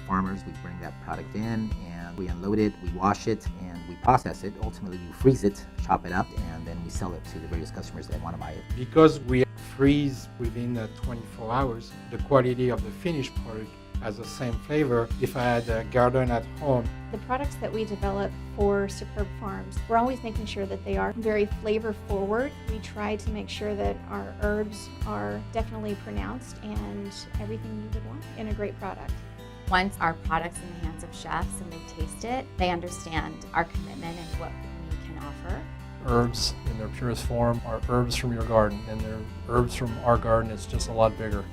farmers. We bring that product in and we unload it, we wash it, and we process it. Ultimately, we freeze it, chop it up, and then we sell it to the various customers that want to buy it. Because we freeze within 24 hours, the quality of the finished product has the same flavor if I had a garden at home. The products that we develop for SupHerb Farms, we're always making sure that they are very flavor forward. We try to make sure that our herbs are definitely pronounced and everything you would want in a great product. Once our product's in the hands of chefs and they taste it, they understand our commitment and what we can offer. Herbs in their purest form are herbs from your garden, and they're herbs from our garden. It's just a lot bigger.